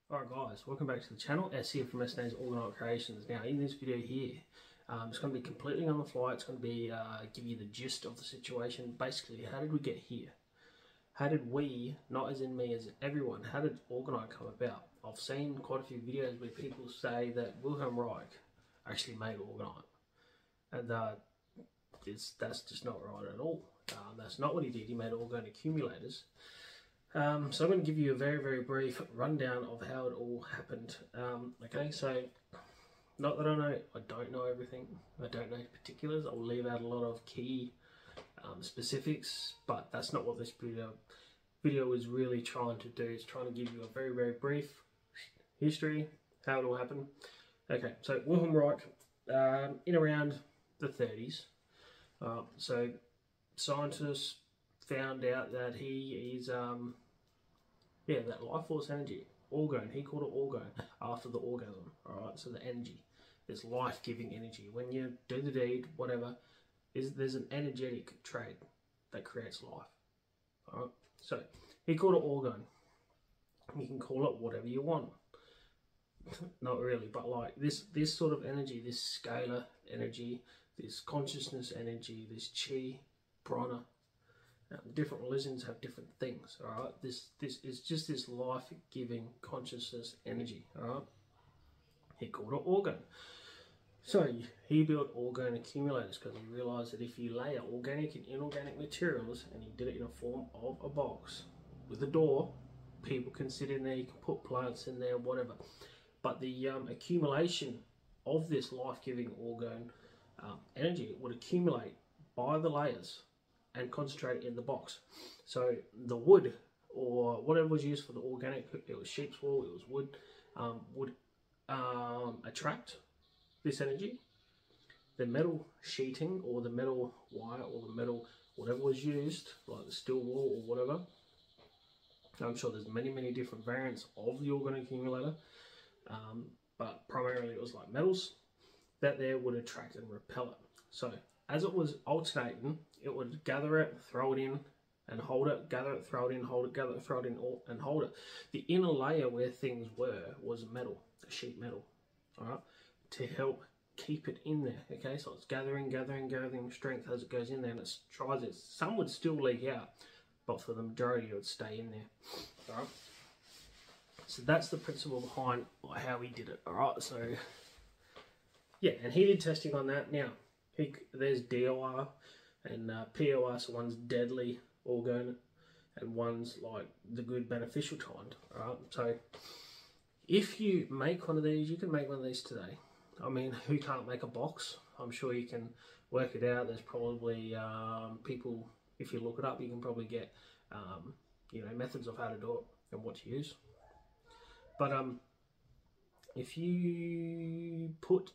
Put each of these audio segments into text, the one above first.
Alright guys, welcome back to the channel. S here from s&a'sorgnitecreations. Now in this video here, it's going to be completely on the fly. It's going to be give you the gist of the situation. Basically, how did we get here? How did we, not as in me, as in everyone, how did orgonite come about? I've seen quite a few videos where people say that Wilhelm Reich actually made orgonite. And that's just not right at all. That's not what he did. He made orgone accumulators. So I'm going to give you a very brief rundown of how it all happened. Okay, so not that I don't know everything. I don't know particulars. I'll leave out a lot of key specifics, but that's not what this video is really trying to do. It's trying to give you a very brief history, how it all happened. Okay, so Wilhelm Reich, in around the 30s, so scientists found out that he is that life force energy, orgone. He called it orgone after the orgasm. Alright, so the energy, this life-giving energy. When you do the deed, whatever, there's an energetic trade that creates life. Alright, so he called it orgone. You can call it whatever you want. Not really, but like this sort of energy, this scalar energy, this consciousness energy, this chi, prana. Different religions have different things. All right, this is just this life-giving consciousness energy. All right, he called it orgone. So he built orgone accumulators because he realized that if you layer organic and inorganic materials, and he did it in a form of a box with a door, people can sit in there, you can put plants in there, whatever. But the accumulation of this life-giving orgone energy would accumulate by the layers and concentrate in the box. So the wood, or whatever was used for the organic, it was sheep's wool, it was wood, would attract this energy. The metal sheeting, or the metal wire, or the metal whatever was used, like the steel wool or whatever. I'm sure there's many different variants of the orgone accumulator, but primarily it was like metals that there would attract and repel it. So as it was alternating, it would gather it, throw it in, and hold it, gather it, throw it in, hold it, gather it, throw it in, and hold it. The inner layer where things were was metal, a sheet metal, all right, to help keep it in there, okay? So it's gathering strength as it goes in there, and it tries it. Some would still leak out, but for the majority it would stay in there, all right? So that's the principle behind how he did it, all right? So, yeah, and he did testing on that. Now, there's DOR and POR, so one's deadly orgone and one's like the good beneficial kind. Alright, so if you make one of these, you can make one of these today. I mean, who can't make a box? I'm sure you can work it out. There's probably people, if you look it up, you can probably get methods of how to do it and what to use. But if you put,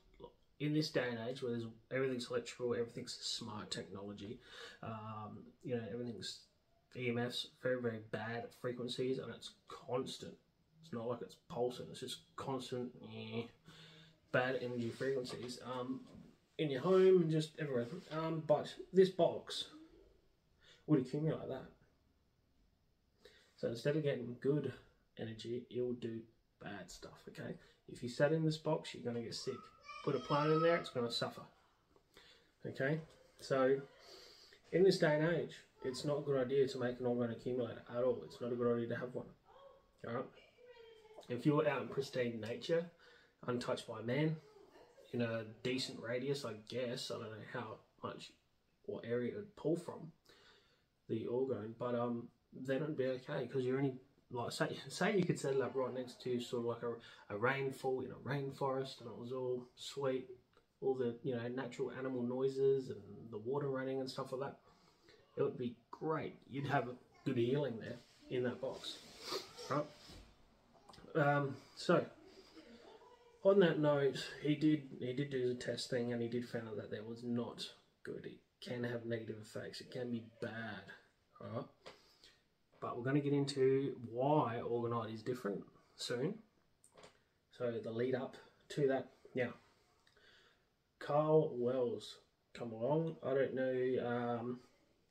in this day and age where everything's electrical, everything's smart technology, everything's EMFs, very bad frequencies, and it's constant. It's not like it's pulsing, it's just constant bad energy frequencies in your home and just everywhere. But this box would accumulate that. So instead of getting good energy, it will do bad stuff, okay? If you sat in this box, you're going to get sick. Put a plant in there, it's going to suffer. Okay, so in this day and age, it's not a good idea to make an orgone accumulator at all. It's not a good idea to have one. Alright, if you were out in pristine nature, untouched by man, in a decent radius, I guess, I don't know how much, what area it would pull from the orgone, but then it'd be okay, because you're only, like, say you could set it up right next to sort of like a rainfall in a rainforest, and it was all sweet, all the natural animal noises and the water running and stuff like that. It would be great. You'd have a good healing there in that box, right? So on that note, he did do the test thing, and he did find out that that was not good. It can have negative effects. It can be bad, all right? But we're going to get into why orgonite is different soon. So the lead up to that. Now, Karl Welz come along. I don't know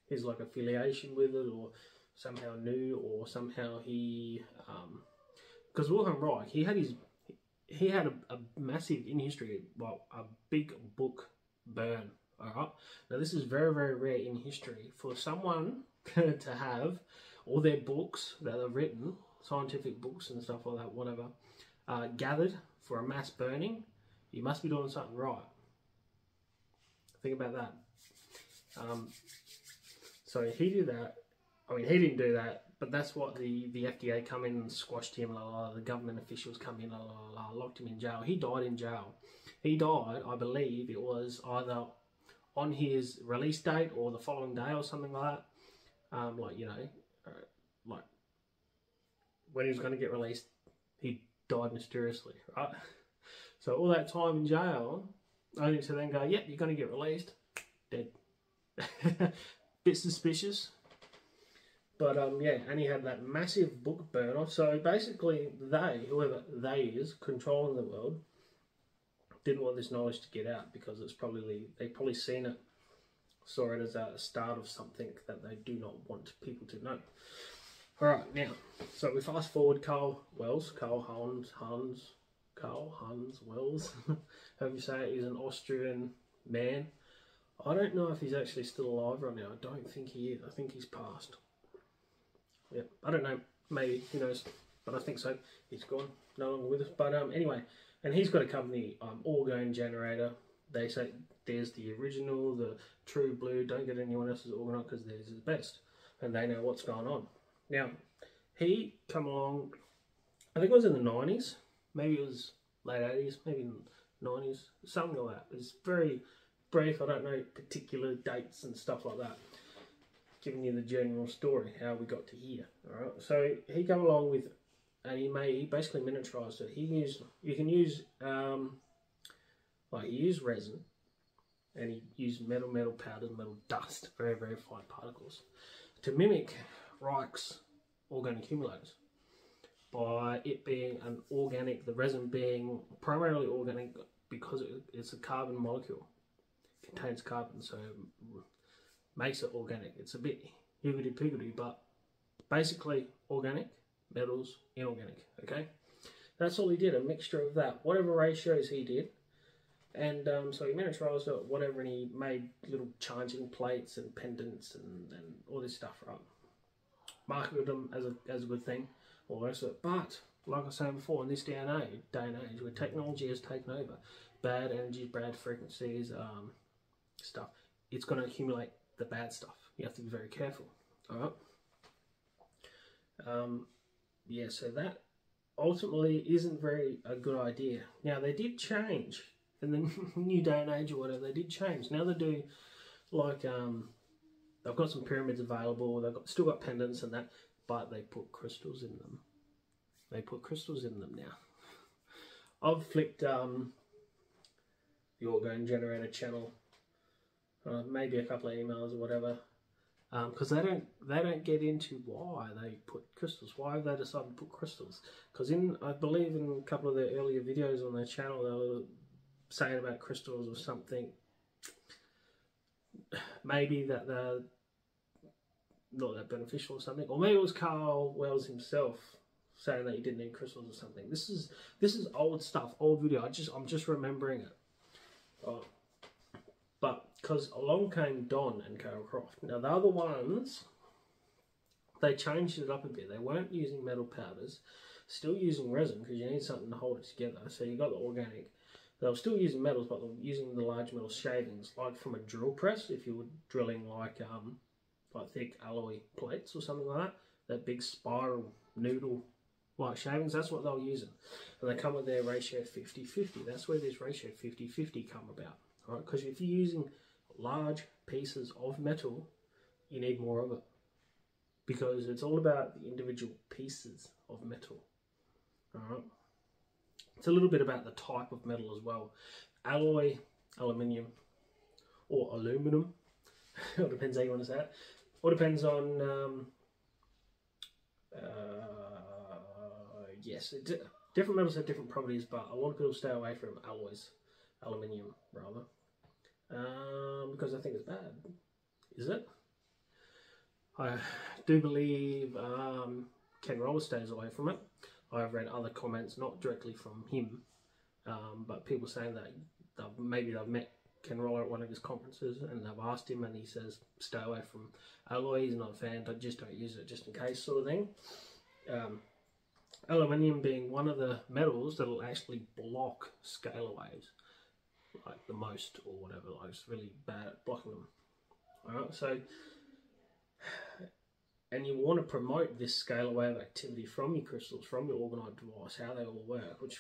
his like affiliation with it, or somehow knew, or somehow he because Wilhelm Reich, he had a massive, in history, well, a big book burn. All right. Now this is very, very rare in history for someone to have all their books that they've written, scientific books and stuff like that, whatever, gathered for a mass burning. You must be doing something right. Think about that. So he did that. I mean, he didn't do that, but that's what the FDA come in and squashed him. The government officials come in, locked him in jail. He died in jail. He died, I believe, it was either on his release date or the following day or something like that. Like, you know, like when he was going to get released, he died mysteriously, right? So all that time in jail, only to then go, yep, you're going to get released, dead. Bit suspicious. But yeah, and he had that massive book burn off. So basically they, whoever they is, controlling the world, didn't want this knowledge to get out because it's probably, they probably seen it, saw it as a start of something that they do not want people to know. Alright, now, so we fast forward Karl Welz, Karl Hans Welz, however you say it, he's an Austrian man. I don't know if he's actually still alive right now. I don't think he is. I think he's passed. Yeah, I don't know. Maybe, who knows? But I think so. He's gone, no longer with us. But anyway, and he's got a company, orgone generator. They say there's the original, the true blue. Don't get anyone else's orgonite because theirs is the best, and they know what's going on. Now, he come along. I think it was in the 90s. Maybe it was late 80s. Maybe in the 90s. Something like that. It's very brief. I don't know particular dates and stuff like that. Giving you the general story, how we got to here. All right. So he came along with, and he basically miniaturized it. You can use like he used resin, and he used metal powders, metal dust, very, very fine particles, to mimic Reich's orgone accumulators. By it being an organic, the resin being primarily organic because it's a carbon molecule, contains carbon, so makes it organic. It's a bit higgledy-piggledy, but basically organic, metals, inorganic, okay? That's all he did, a mixture of that, whatever ratios he did. And so he miniaturized it, whatever, and he made little charging plates and pendants and all this stuff, right? Marketed them as a good thing, all the rest of it. But, like I was saying before, in this day and age where technology has taken over, bad energies, bad frequencies, stuff, it's going to accumulate the bad stuff. You have to be very careful. Alright? Yeah, so that ultimately isn't a good idea. Now, they did change in the new day and age or whatever. They did change. Now they do, like, they've got some pyramids available. They've still got pendants and that, but they put crystals in them. They put crystals in them now. I've flicked the orgone generator channel. Maybe a couple of emails or whatever, because they don't get into why they put crystals. Why have they decided to put crystals? Because I believe in a couple of their earlier videos on their channel, they were saying about crystals or something. Maybe that they're not that beneficial or something, or maybe it was Karl Welz himself saying that he didn't need crystals or something. This is old stuff, old video. I'm just remembering it. But because along came Don and Carol Croft. Now the other ones, they changed it up a bit. They weren't using metal powders, still using resin because you need something to hold it together. So you got the organic. They were still using metals, but they were using the large metal shavings, like from a drill press. If you were drilling like thick alloy plates or something like that, that big spiral noodle like shavings, that's what they were using. And they come with their ratio 50-50. That's where this ratio 50-50 come about. Right? Because if you're using large pieces of metal, you need more of it. Because it's all about the individual pieces of metal. Alright? It's a little bit about the type of metal as well. Alloy, aluminium, or aluminum. It depends how you want to say it. Or depends on, yes, different metals have different properties, but a lot of people stay away from alloys. Aluminium, rather. Because I think it's bad. Is it? I do believe Ken Rohla stays away from it. I've read other comments, not directly from him, but people saying that maybe they've met Ken Rohla at one of his conferences and they've asked him and he says stay away from alloy, he's not a fan, but just don't use it just in case sort of thing. Aluminium being one of the metals that will actually block scalar waves, like the most or whatever, like it's really bad at blocking them. Alright, so, and you want to promote this scalar wave activity from your crystals, from your orgonite device, how they all work, which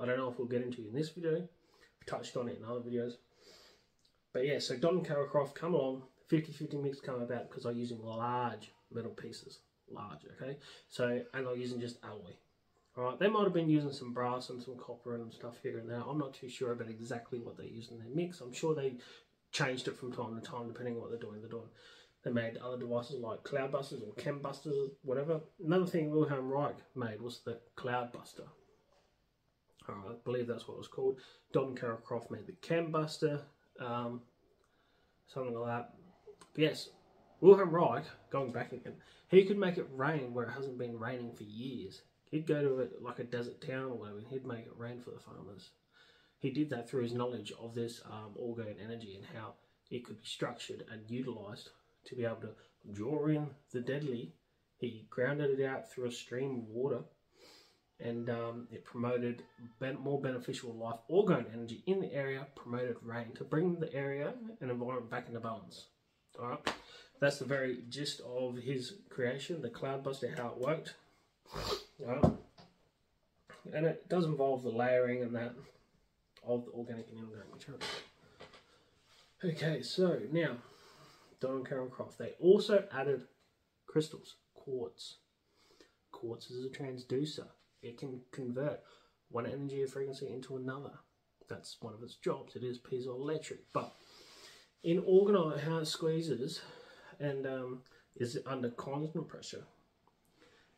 I don't know if we'll get into in this video. I've touched on it in other videos. But yeah, so Don and Karl Welz come along, 50-50 mix come about because I'm using large metal pieces. Large, okay? So, and I'm using just alloy. Alright, they might have been using some brass and some copper and stuff here and there. I'm not too sure about exactly what they use in their mix. I'm sure they changed it from time to time depending on what they're doing. They made other devices like cloud busters or chem busters, whatever. Another thing Wilhelm Reich made was the cloud buster. Alright, I believe that's what it was called. Don and Karl Welz made the chem buster, something like that. But yes, Wilhelm Reich, going back again, he could make it rain where it hasn't been raining for years. He'd go to like a desert town or whatever and he'd make it rain for the farmers. He did that through his knowledge of this orgone energy and how it could be structured and utilised to be able to draw in the deadly. He grounded it out through a stream of water and it promoted more beneficial life orgone energy in the area, promoted rain to bring the area and environment back into balance. Alright, that's the very gist of his creation, the cloud buster, how it worked. Alright, and it does involve the layering and that of the organic and inorganic material. Okay, so now, Don and Karl Welz, they also added crystals, quartz. Quartz is a transducer. It can convert one energy or frequency into another. That's one of its jobs. It is piezoelectric. But in orgonite, how it squeezes and is under constant pressure,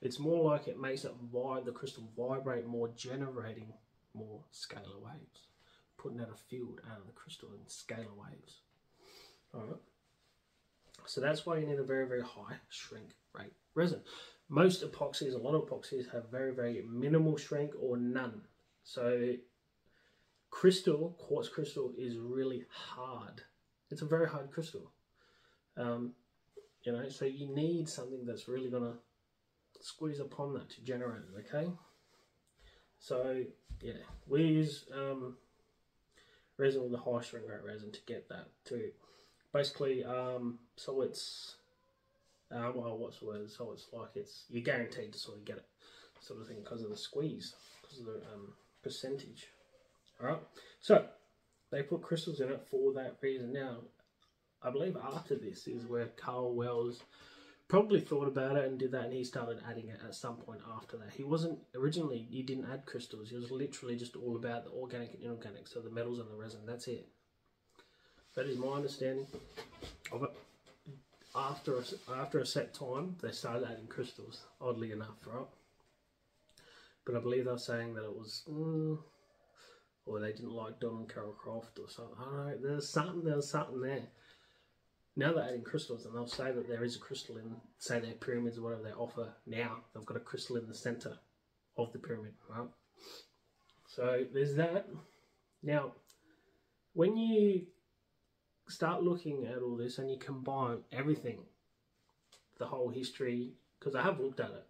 it's more like it makes the crystal vibrate more, generating more scalar waves, putting out a field out of the crystal in scalar waves. Alright, so that's why you need a very, very high shrink rate resin. Most epoxies, a lot of epoxies have very, very minimal shrink or none. So quartz crystal is really hard. It's a very hard crystal. You know, so you need something that's really gonna squeeze upon that to generate it, okay? So yeah, we use resin with a high shrink rate resin to get that to basically so it's well, what's the word? So it's like you're guaranteed to sort of get it, sort of thing, because of the squeeze, because of the percentage. All right, so they put crystals in it for that reason. Now, I believe after this is where Karl Welz probably thought about it and did that, and he started adding it at some point after that. He wasn't originally, he didn't add crystals. He was literally just all about the organic and inorganic, so the metals and the resin. That's it. That is my understanding of it. After a set time, they started adding crystals, oddly enough, right? But I believe they were saying that it was, or they didn't like Don and Karl Welz or something. I don't know, there was something there. Now they're adding crystals, and they'll say that there is a crystal in, say, their pyramids or whatever they offer now. They've got a crystal in the centre of the pyramid, right? So there's that. Now, when you start looking at all this and you combine everything, the whole history, because I have looked at it,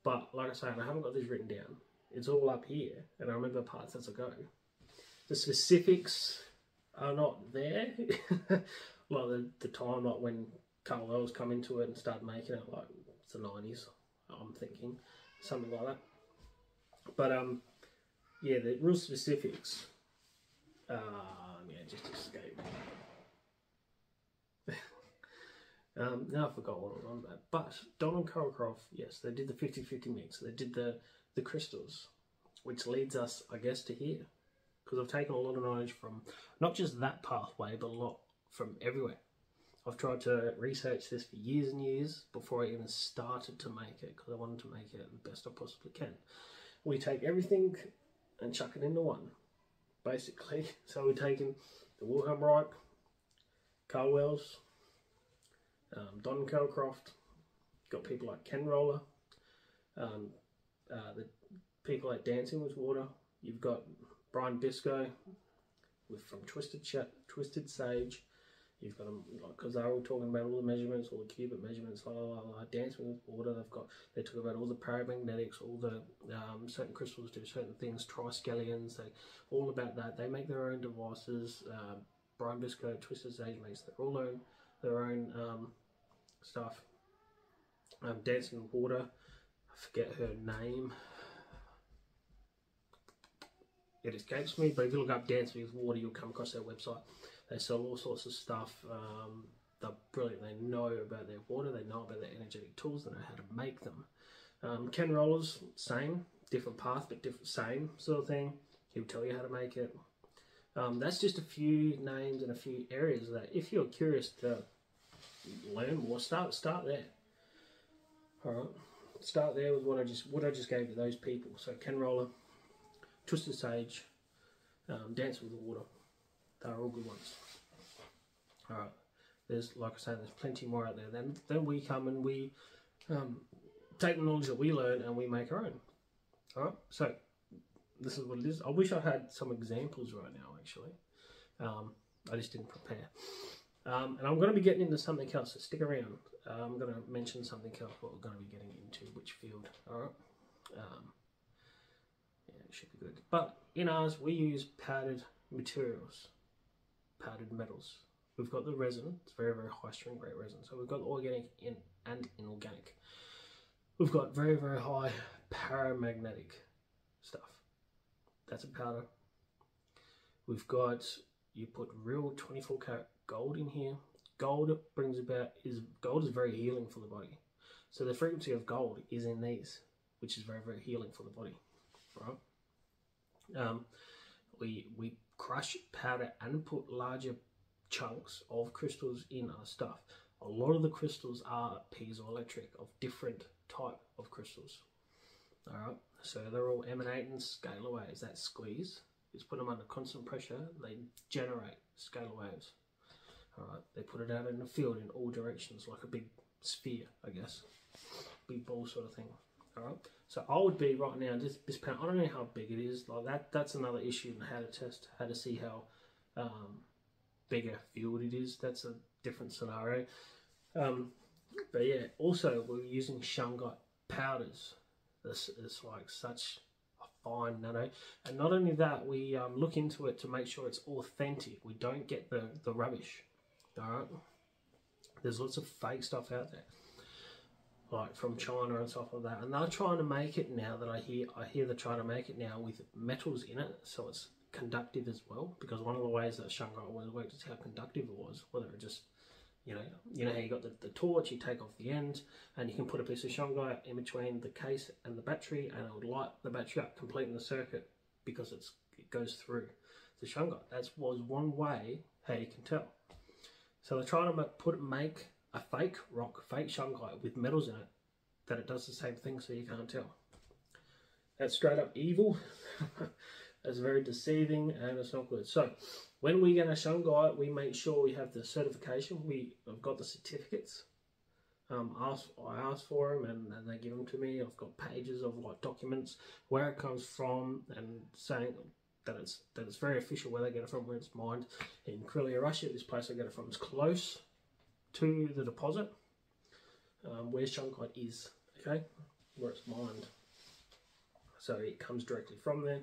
but like I say, I haven't got this written down. It's all up here, and I remember parts as I go. The specifics are not there. Like the time, like when Karl Welz come into it and started making it, like it's the 90s, I'm thinking, something like that. But yeah, the real specifics, yeah, just escape. Now I forgot what I was on about. But Don and Karl Welz, yes, they did the 50-50 mix. They did the crystals, which leads us, I guess, to here, because I've taken a lot of knowledge from not just that pathway, but a lot from everywhere. I've tried to research this for years and years before I even started to make it, because I wanted to make it the best I possibly can. We take everything and chuck it into one, basically. So we're taking the Wilhelm Reich, Karl Welz, Don and Karl Welz, got people like Ken Rohla, the people like dancing with water. You've got brine disco from twisted sage. You've got them, because they're all talking about all the measurements, all the cubit measurements, dancing with water. They talk about all the paramagnetics, all the certain crystals do certain things, triskelions, all about that. They make their own devices. Brine disco, twisted sage makes their own stuff. Dancing with water, I forget her name. It escapes me, but if you look up Dancing with Water, you'll come across their website. They sell all sorts of stuff. They're brilliant. They know about their water. They know about their energetic tools. They know how to make them. Ken Rollers, same, different path, but same sort of thing. He'll tell you how to make it. That's just a few names and a few areas that, if you're curious to learn more, start there. All right, start there with what I just gave you, those people. So Ken Roller, Twisted Sage, Dance with the Water. They're all good ones. All right. There's, like I say, there's plenty more out there. Then we come and we take the knowledge that we learn and we make our own. All right. So this is what it is. I wish I had some examples right now, actually. I just didn't prepare. And I'm going to be getting into something else, so stick around. I'm going to mention something else, what we're going to be getting into, which field. All right. Yeah, it should be good. But in ours, we use powdered materials, powdered metals. We've got the resin. It's very, very high strength, great resin. So we've got organic and inorganic. We've got very, very high paramagnetic stuff. That's a powder. We've got, you put real 24 karat gold in here. Gold is very healing for the body. So the frequency of gold is in these, which is very, very healing for the body. Right? We crush powder and put larger chunks of crystals in our stuff. A lot of the crystals are piezoelectric, of different type of crystals. All right, so they're all emanating scalar waves. That squeeze is put them under constant pressure. They generate scalar waves. All right, they put it out in the field in all directions, like a big sphere, I guess, big ball sort of thing. All right, so I would be right now, this pound, I don't know how big it is, like that's another issue in how to test, how to see how big a field it is. That's a different scenario. But yeah, also we're using shungite powders. This is like such a fine nano, and not only that, we look into it to make sure it's authentic. We don't get the rubbish. All right, there's lots of fake stuff out there, like from China and stuff like that, and they're trying to make it now. That I hear they're trying to make it now with metals in it, so it's conductive as well. Because one of the ways that shungite always worked is how conductive it was. Whether it just, you know how you got the torch, you take off the end, and you can put a piece of shungite in between the case and the battery, and it would light the battery up, completing the circuit, because it goes through the shungite. That was one way how you can tell. So they're trying to make a fake rock, fake shungite with metals in it, that it does the same thing, so you can't tell. That's straight up evil. That's very deceiving, and it's not good. So when we get a shungite, we make sure we have the certification. I've got the certificates. I ask for them, and they give them to me. I've got pages of like documents, where it comes from, and saying that it's very official, where they get it from, where it's mined. In Krylia, Russia, this place I get it from is close to the deposit, where shungite is, okay, where it's mined. So it comes directly from there,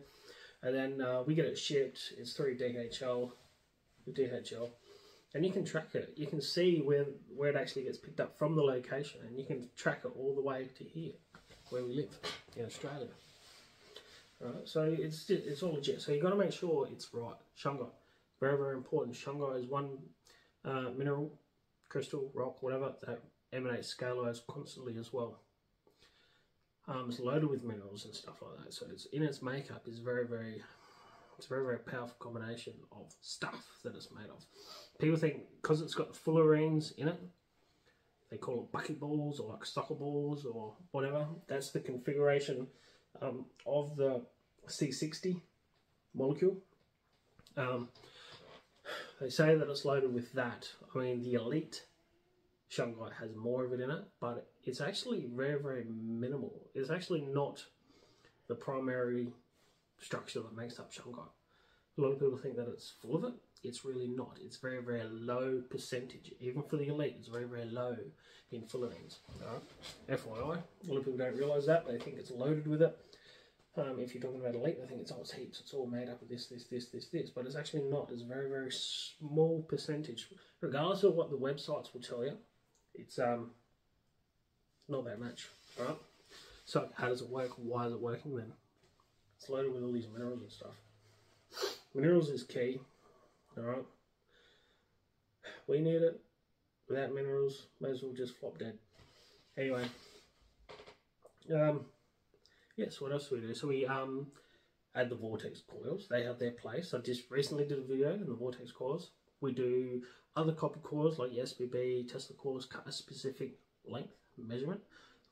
and then we get it shipped. It's through DHL, and you can track it. You can see where it actually gets picked up from the location, and you can track it all the way to here, where we live in Australia. Right, so it's all legit. So you got to make sure it's right. Shungite, very, very important. Shungite is one mineral, crystal, rock, whatever, that emanates scalar waves constantly as well. It's loaded with minerals and stuff like that. So it's in its makeup is very, very powerful combination of stuff that it's made of. People think because it's got fullerenes in it, they call it bucket balls or like soccer balls or whatever. That's the configuration of the C60 molecule. They say that it's loaded with that. I mean, the elite shungite has more of it in it, but it's actually very, very minimal. It's actually not the primary structure that makes up shungite. A lot of people think that it's full of it. It's really not. It's very, very low percentage. Even for the elite, it's very, very low in fullerenes. FYI, a lot of people don't realise that. They think it's loaded with it. If you're talking about elite, they think it's heaps. It's all made up of this. But it's actually not. It's a very, very small percentage. Regardless of what the websites will tell you, it's not that much. Alright? So, how does it work? Why is it working then? It's loaded with all these minerals and stuff. Minerals is key. Alright? We need it. Without minerals, may as well just flop dead. Anyway. Yes, what else do we do? So we add the vortex coils. They have their place. I just recently did a video on the vortex coils. We do other copper coils like the SBB, Tesla coils, cut a specific length measurement.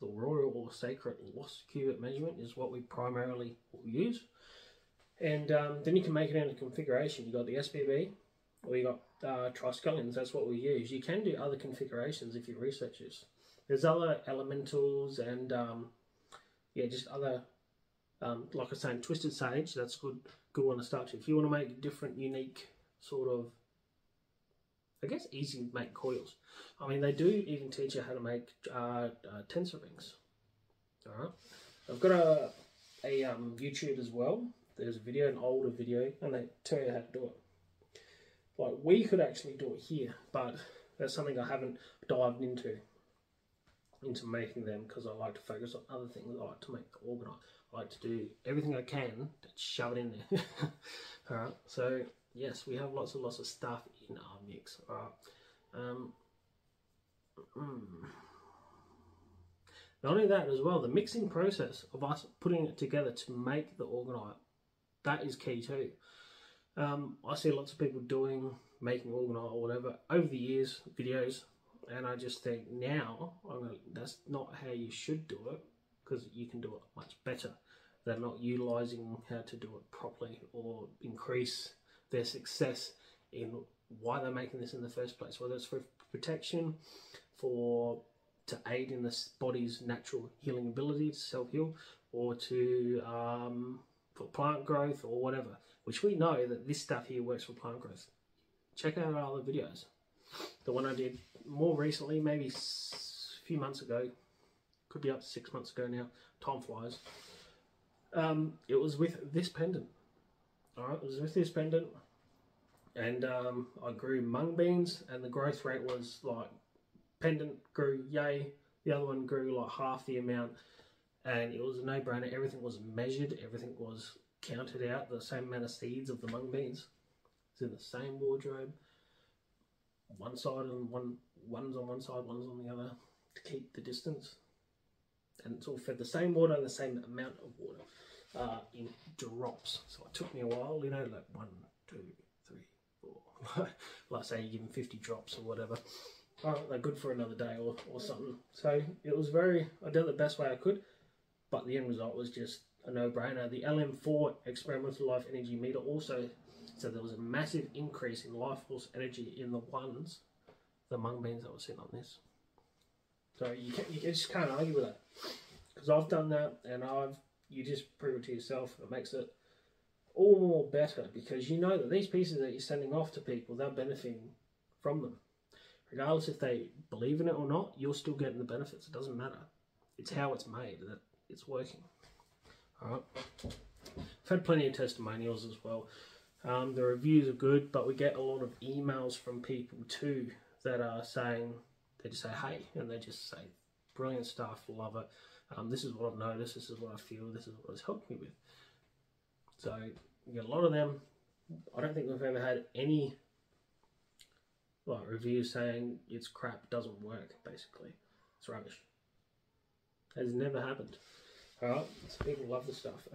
The royal or sacred lost cubit measurement is what we primarily will use. And then you can make it into configuration. You got the SBB, or you got triskelions. That's what we use. You can do other configurations if you research this. There's other elementals and yeah, just other, like I was saying, twisted sage. That's good one to start to. If you want to make different, unique sort of, I guess, easy to make coils. I mean, they do even teach you how to make tensor rings. All right, I've got a YouTube as well. There's a video, an older video, and they tell you how to do it. Like, we could actually do it here, but that's something I haven't dived into making them, because I like to focus on other things. I like to make the orgonite. I like to do everything I can to shove it in there. Alright, so yes, we have lots of stuff in our mix. Alright. Not only that as well, the mixing process of us putting it together to make the orgonite, that is key too. I see lots of people making orgonite or whatever over the years, videos, and I just think now, that's not how you should do it, because you can do it much better. They're not utilising how to do it properly or increase their success in why they're making this in the first place, whether it's for protection, to aid in the body's natural healing ability to self-heal, or for plant growth or whatever, which we know that this stuff here works for plant growth. Check out our other videos. The one I did more recently, maybe a few months ago, could be up to 6 months ago now, time flies. It was with this pendant. Alright, it was with this pendant, and I grew mung beans, and the growth rate was like, pendant grew yay, the other one grew like half the amount, and it was a no-brainer. Everything was measured, everything was counted out, the same amount of seeds of the mung beans. It's in the same wardrobe. One side and one's on one side, one's on the other, to keep the distance, and it's all fed the same water and the same amount of water in drops. So it took me a while, you know, like 1, 2, 3, 4. Like say you give them 50 drops or whatever. They're good for another day or something. So it was I did it the best way I could, but the end result was just a no-brainer. The LM4 experimental life energy meter also. So there was a massive increase in life force energy in the mung beans that were sitting on this. So you just can't argue with that, because I've done that, and you just prove it to yourself. It makes it all more better, because you know that these pieces that you're sending off to people, they're benefiting from them. Regardless if they believe in it or not, you're still getting the benefits. It doesn't matter. It's how it's made that it's working. Alright. I've had plenty of testimonials as well. The reviews are good, but we get a lot of emails from people too that are saying, they just say hey, and they just say brilliant stuff, love it, this is what I've noticed, this is what I feel, this is what it's helped me with. So you get a lot of them. I don't think we've ever had any reviews saying it's crap, doesn't work, basically. It's rubbish. It has never happened. Alright, so people love the stuff.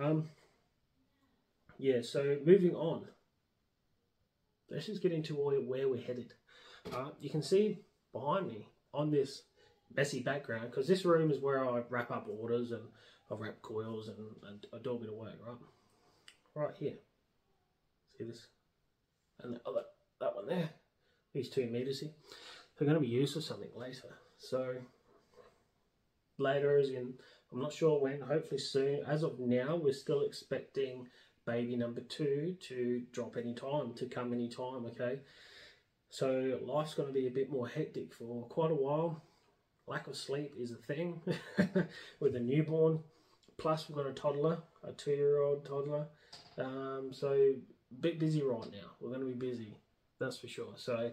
Yeah, so moving on. Let's just get into where we're headed. You can see behind me on this messy background, because this room is where I wrap up orders and I wrap coils and I do a bit of work, right? Right here. See this? And that one there. These 2 meters here. They're going to be used for something later. So, later as in I'm not sure when, hopefully soon. As of now, we're still expecting baby number 2 to drop any time, to come any time, okay? So life's going to be a bit more hectic for quite a while. Lack of sleep is a thing with a newborn. Plus we've got a toddler, a 2-year-old toddler. So a bit busy right now. We're going to be busy, that's for sure. So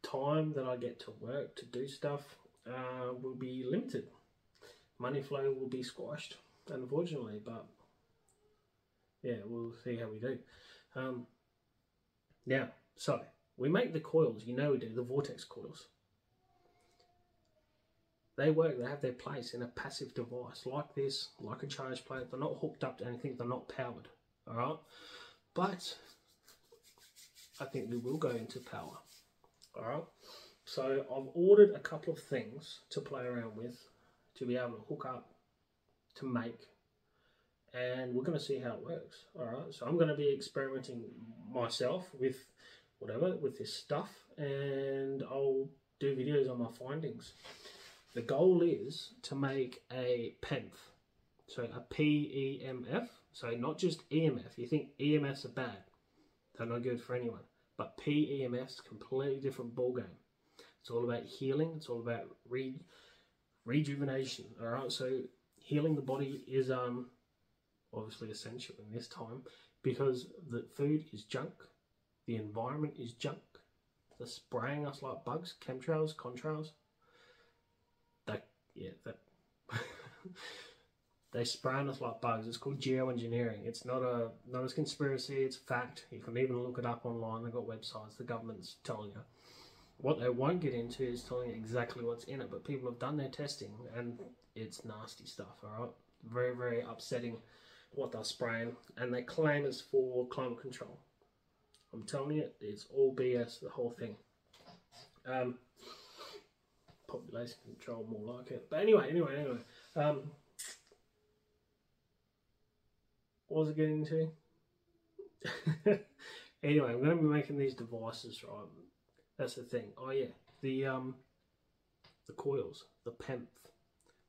time that I get to work, to do stuff, will be limited. Money flow will be squashed, unfortunately, but yeah, we'll see how we do. Now, so we make the coils, you know we do, the vortex coils. They work, they have their place in a passive device like this, like a charge plate. They're not hooked up to anything, they're not powered, alright? But I think they will go into power, alright? So I've ordered a couple of things to play around with, to be able to hook up, to make, and we're going to see how it works, alright? So I'm going to be experimenting myself with whatever, with this stuff, and I'll do videos on my findings. The goal is to make a pemf, so a PEMF, so not just EMF. You think EMFs are bad, they're not good for anyone, but PEMF's a completely different ballgame. It's all about healing, it's all about rejuvenation, alright? So healing the body is obviously essential in this time, because the food is junk, the environment is junk, they're spraying us like bugs, chemtrails, contrails. They spray on us like bugs. It's called geoengineering. It's not a conspiracy, it's fact. You can even look it up online. They've got websites, the government's telling you. What they won't get into is telling you exactly what's in it, but people have done their testing and it's nasty stuff, alright? Very, very upsetting what they're spraying, and they claim it's for climate control. I'm telling you, it's all BS, the whole thing. Population control, more like it. But anyway. What was I getting into? Anyway, I'm going to be making these devices, right? That's the thing. Oh yeah, the coils, the pemf.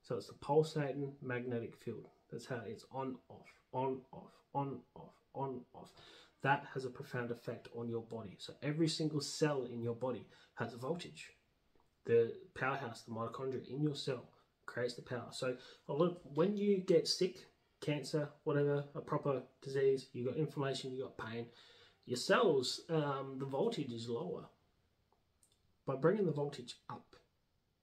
So it's the pulsating magnetic field. That's how it's on, off, on, off, on, off, on, off. That has a profound effect on your body. So every single cell in your body has a voltage. The powerhouse, the mitochondria in your cell, creates the power. So when you get sick, cancer, whatever, a proper disease, you got inflammation, you got pain, your cells, the voltage is lower. By bringing the voltage up,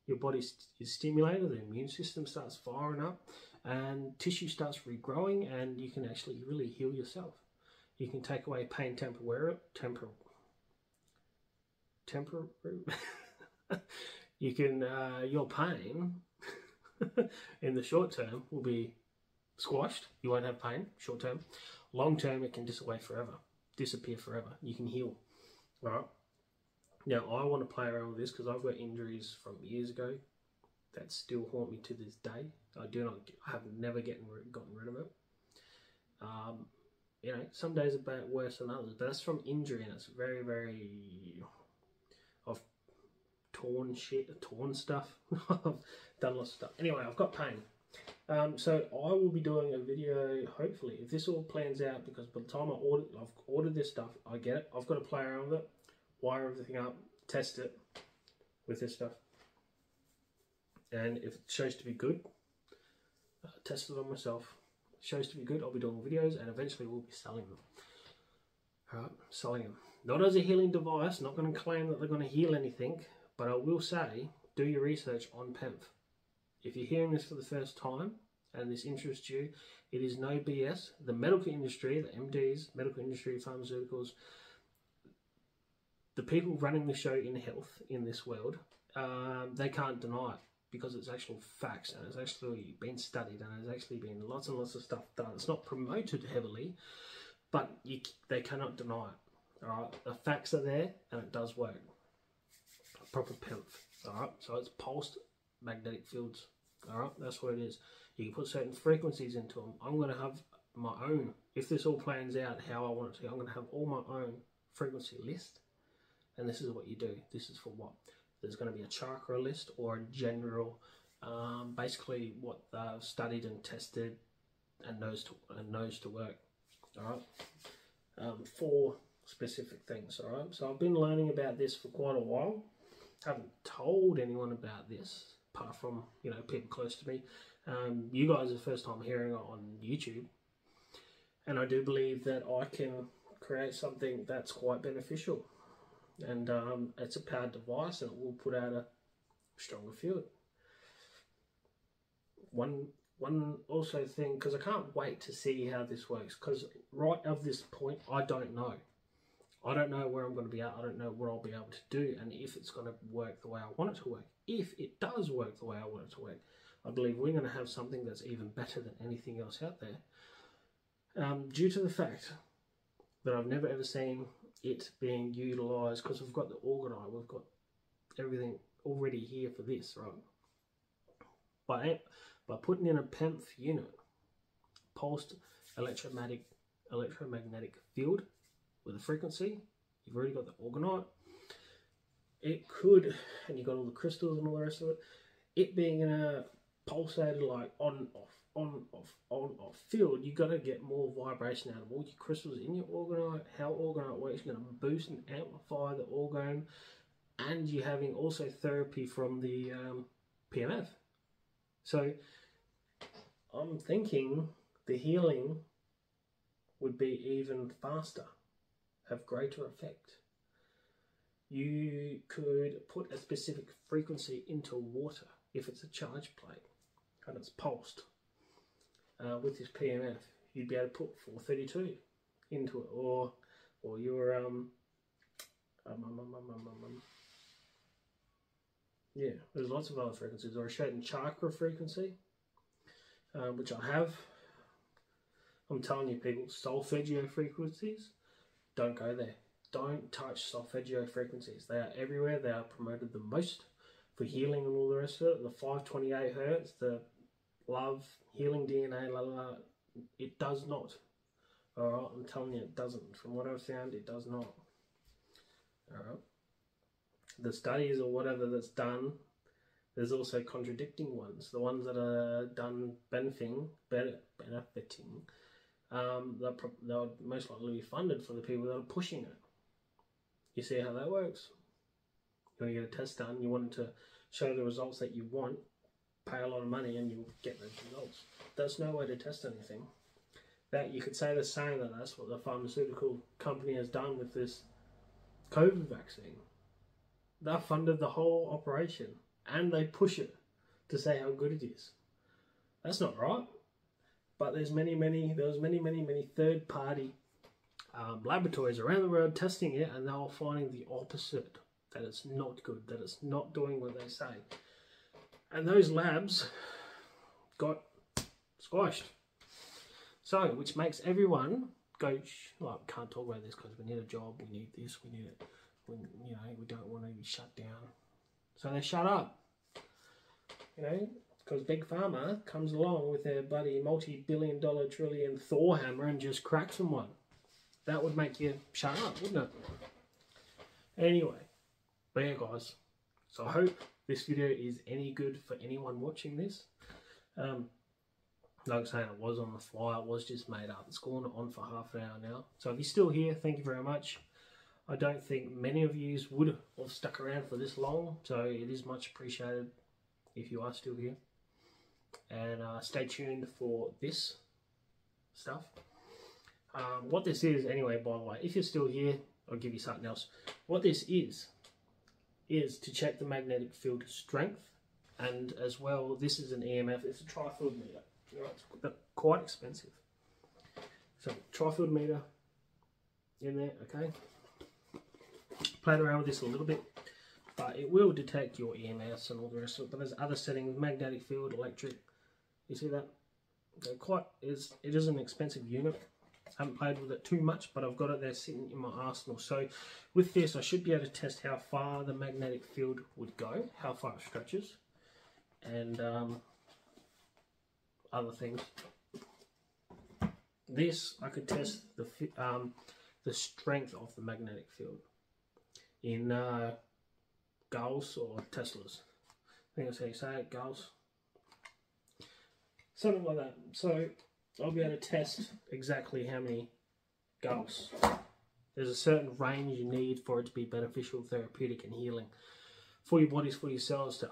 your body is stimulated, the immune system starts firing up, and tissue starts regrowing, and you can actually really heal yourself. You can take away pain temporarily. You can, your pain in the short term will be squashed. You won't have pain, short term. Long term, it can disappear forever. You can heal. All right. Now, I want to play around with this because I've got injuries from years ago that still haunt me to this day. I have never gotten rid of it. You know, some days are worse than others, but that's from injury, and it's very, very... I've torn stuff. I've done lots of stuff. Anyway, I've got pain. So I will be doing a video, hopefully, if this all plans out, because by the time I've ordered this stuff, I get it. I've got to play around with it, wire everything up, test it with this stuff. And if it shows to be good, test it on myself. If it shows to be good, I'll be doing videos, and eventually we'll be selling them. Alright, selling them. Not as a healing device, not going to claim that they're going to heal anything, but I will say, do your research on pemf. If you're hearing this for the first time, and this interests you, it is no BS. The medical industry, the MDs, medical industry, pharmaceuticals, the people running the show in health in this world, they can't deny it because it's actual facts, and it's actually been studied, and there's actually been lots and lots of stuff done. It's not promoted heavily, but they cannot deny it. All right, the facts are there, and it does work. A proper pemf. All right, so it's pulsed magnetic fields. All right, that's what it is. You can put certain frequencies into them. I'm going to have my own. If this all plans out how I want it to, I'm going to have all my own frequency list. And this is what you do. This is for what? There's going to be a chakra list or a general basically what they've studied and tested and knows to work. All right, 4 specific things. All right, so I've been learning about this for quite a while. Haven't told anyone about this apart from, you know, people close to me. You guys are the first time hearing it on YouTube, and I do believe that I can create something that's quite beneficial, and it's a powered device and it will put out a stronger field. One also thing, because I can't wait to see how this works, because right at this point I don't know where I'm going to be at. I don't know what I'll be able to do, and if it's going to work the way I want it to work. If it does work the way I want it to work, I believe we're going to have something that's even better than anything else out there, due to the fact that I've never ever seen it being utilised, because we've got the orgonite, we've got everything already here for this, right? By putting in a pemf unit, pulsed electromagnetic field with a frequency, you've already got the orgonite. It could, and you've got all the crystals and all the rest of it, it being in a pulsated, like on off field, you've got to get more vibration out of all your crystals in your orgonite. How orgonite works, you're going to boost and amplify the orgone, and you're having also therapy from the pemf. So I'm thinking the healing would be even faster, have greater effect. You could put a specific frequency into water if it's a charge plate and it's pulsed. With this pemf, you'd be able to put 432 into it, or your yeah, there's lots of other frequencies, or a certain chakra frequency, which I have. I'm telling you, people, solfeggio frequencies, don't go there. Don't touch solfeggio frequencies. They are everywhere. They are promoted the most for healing and all the rest of it. The 528 hertz, the love, healing DNA, la la la, it does not. Alright, I'm telling you, it doesn't. From what I've found, it does not. Alright. The studies or whatever that's done, there's also contradicting ones. The ones that are done benefiting, they'll most likely be funded for the people that are pushing it. You see how that works? You want to get a test done, you want to show the results that you want, pay a lot of money and you'll get those results. That's no way to test anything. That you could say the same, that that's what the pharmaceutical company has done with this COVID vaccine. They've funded the whole operation and they push it to say how good it is. That's not right. But there's many third party laboratories around the world testing it, and they're finding the opposite, that it's not good, that it's not doing what they say. And those labs got squashed. So, which makes everyone go, like, can't talk about this because we need a job, we need this, we need it, we don't want to be shut down. So they shut up, because Big Pharma comes along with their bloody multi-billion-dollar trillion Thor hammer and just cracks them one. That would make you shut up, wouldn't it? Anyway, but yeah, guys, so I hope this video is any good for anyone watching this. Like I was saying, it was on the fly, it was just made up. It's gone on for half an hour now. So if you're still here, thank you very much. I don't think many of you would have stuck around for this long, so it is much appreciated if you are still here. And stay tuned for this stuff. What this is, anyway, by the way, if you're still here, I'll give you something else. What this is to check the magnetic field strength, and as well, this is an EMF, it's a tri-field meter. Right, it's quite expensive. So, tri-field meter in there, okay? Played around with this a little bit, but it will detect your EMFs and all the rest of it. But there's other settings, magnetic field, electric. You see that? It is an expensive unit. I haven't played with it too much, but I've got it there sitting in my arsenal. So with this, I should be able to test how far the magnetic field would go, how far it stretches, and other things. This, I could test the strength of the magnetic field in Gauss or Teslas. I think that's how you say it, Gauss. something like that. So I'll be able to test exactly how many gulps. There's a certain range you need for it to be beneficial, therapeutic, and healing for your bodies, for your cells, to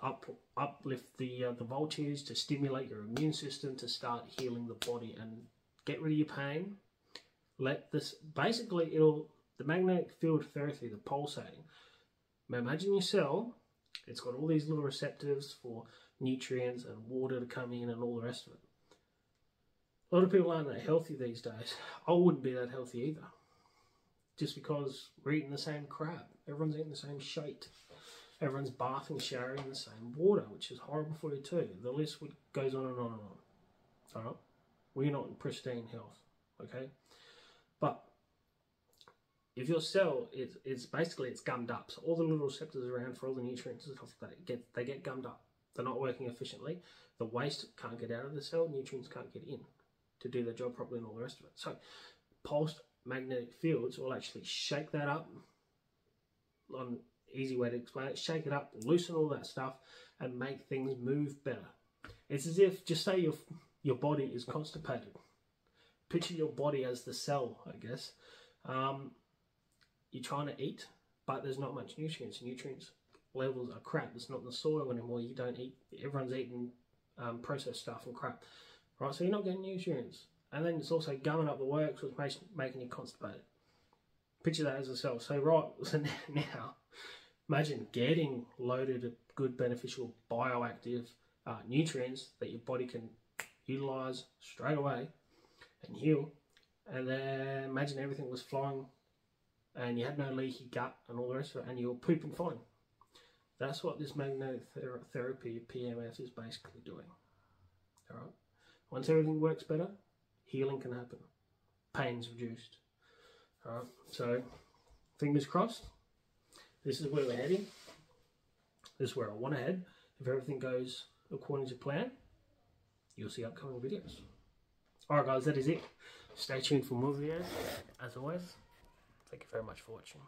uplift the voltage, to stimulate your immune system, to start healing the body and get rid of your pain. Let this, basically, the magnetic field therapy, the pulsating. Imagine your cell, it's got all these little receptors for nutrients and water to come in and all the rest of it. A lot of people aren't that healthy these days. I wouldn't be that healthy either. Just because we're eating the same crap. Everyone's eating the same shit. Everyone's bathing, showering in the same water, which is horrible for you too. The list goes on and on and on. Alright? We're not in pristine health. Okay? But if your cell it's basically gummed up, so all the little receptors around for all the nutrients and stuff like that, they get gummed up. They're not working efficiently. The waste can't get out of the cell, nutrients can't get in to do their job properly and all the rest of it. So pulsed magnetic fields will actually shake that up. On easy way to explain it, shake it up, loosen all that stuff, and make things move better. It's as if, just say your body is constipated. Picture your body as the cell, I guess. You're trying to eat, but there's not much nutrients. Nutrients levels are crap. It's not in the soil anymore. You don't eat. Everyone's eating processed stuff and crap, right? So you're not getting nutrients, and then it's also gumming up the works, which is making you constipated. Picture that as a cell. So now, imagine getting loaded of good, beneficial, bioactive nutrients that your body can utilize straight away and heal. And then imagine everything was flowing and you had no leaky gut and all the rest of it, and you were pooping fine. That's what this magnetic therapy, PMF, is basically doing. All right. Once everything works better, healing can happen. Pain's reduced. All right. So, fingers crossed. This is where we're heading. This is where I want to head. If everything goes according to plan, you'll see upcoming videos. Alright guys, that is it. Stay tuned for more videos. As always, thank you very much for watching.